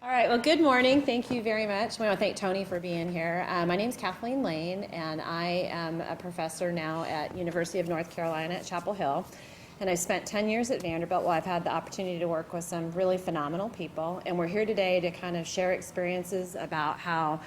All right, well, good morning. Thank you very much. I want to thank Tony for being here. My name is Kathleen Lane, and I am a professor now at University of North Carolina at Chapel Hill. And I spent 10 years at Vanderbilt where I've had the opportunity to work with some really phenomenal people. And we're here today to kind of share experiences about how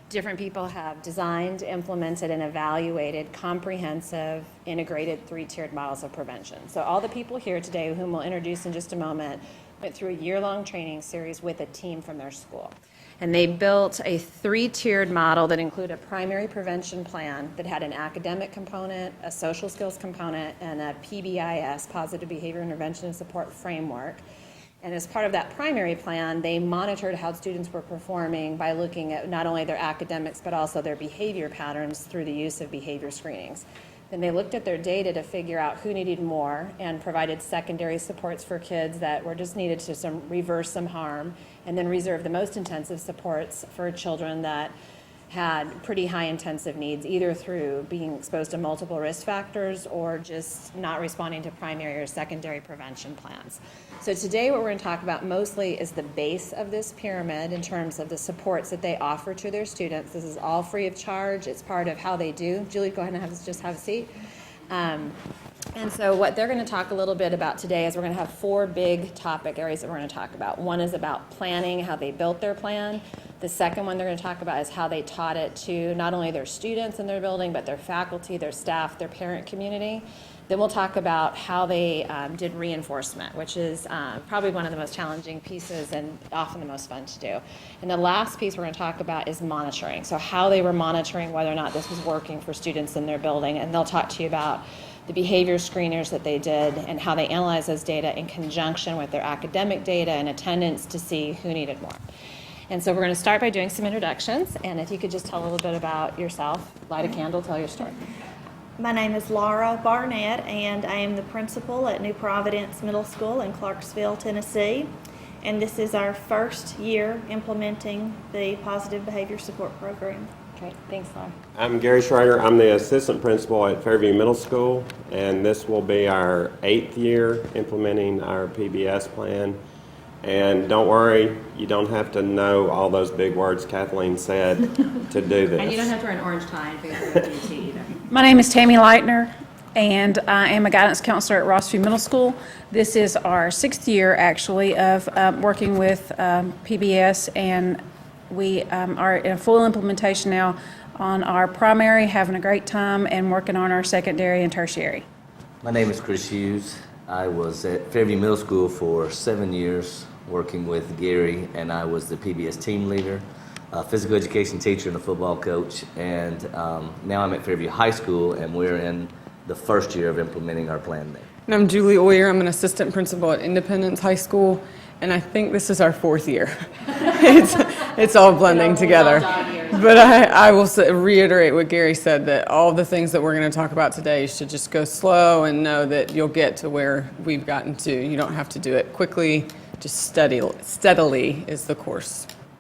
different people have designed, implemented, and evaluated comprehensive, integrated, three-tiered models of prevention. So all the people here today, whom we'll introduce in just a moment, went through a year-long training series with a team from their school. And they built a three-tiered model that included a primary prevention plan that had an academic component, a social skills component, and a PBIS, Positive Behavior Intervention and Support Framework. And as part of that primary plan, they monitored how students were performing by looking at not only their academics, but also their behavior patterns through the use of behavior screenings. Then they looked at their data to figure out who needed more and provided secondary supports for kids that were just needed to reverse some harm, and then reserved the most intensive supports for children that had pretty high intensive needs, either through being exposed to multiple risk factors or just not responding to primary or secondary prevention plans. So today what we're going to talk about mostly is the base of this pyramid in terms of the supports that they offer to their students. This is all free of charge. It's part of how they do. Julie, go ahead and have a seat. And so what they're going to talk a little bit about today is we're going to have four big topic areas that we're going to talk about. One is about planning, how they built their plan. The second one they're going to talk about is how they taught it to not only their students in their building, but their faculty, their staff, their parent community. Then we'll talk about how they did reinforcement, which is probably one of the most challenging pieces and often the most fun to do. And the last piece we're going to talk about is monitoring. So how they were monitoring whether or not this was working for students in their building. And they'll talk to you about the behavior screeners that they did and how they analyzed those data in conjunction with their academic data and attendance to see who needed more. And so we're going to start by doing some introductions. And if you could just tell a little bit about yourself, light a candle, tell your story. My name is Laura Barnett, and I am the principal at New Providence Middle School in Clarksville, Tennessee. And this is our first year implementing the Positive Behavior Support Program. Great, thanks, Laura. I'm Gary Schreiner. I'm the assistant principal at Fairview Middle School, and this will be our 8th year implementing our PBS plan. And don't worry, you don't have to know all those big words Kathleen said to do this. And you don't have to wear an orange tie and figure out DT either. My name is Tammy Leitner, and I am a guidance counselor at Rossview Middle School. This is our 6th year, actually, of working with PBS, and we are in full implementation now on our primary, having a great time, and working on our secondary and tertiary. My name is Chris Hughes. I was at Fairview Middle School for 7 years working with Gary, and I was the PBS team leader, a physical education teacher, and a football coach. And now I'm at Fairview High School, and we're in the first year of implementing our plan there. And I'm Julie Oyer. I'm an assistant principal at Independence High School, and I think this is our 4th year. It's all blending together. But I will reiterate what Gary said, that all the things that we're going to talk about today, you should just go slow and know that you'll get to where we've gotten to. You don't have to do it quickly, just steadily is the course.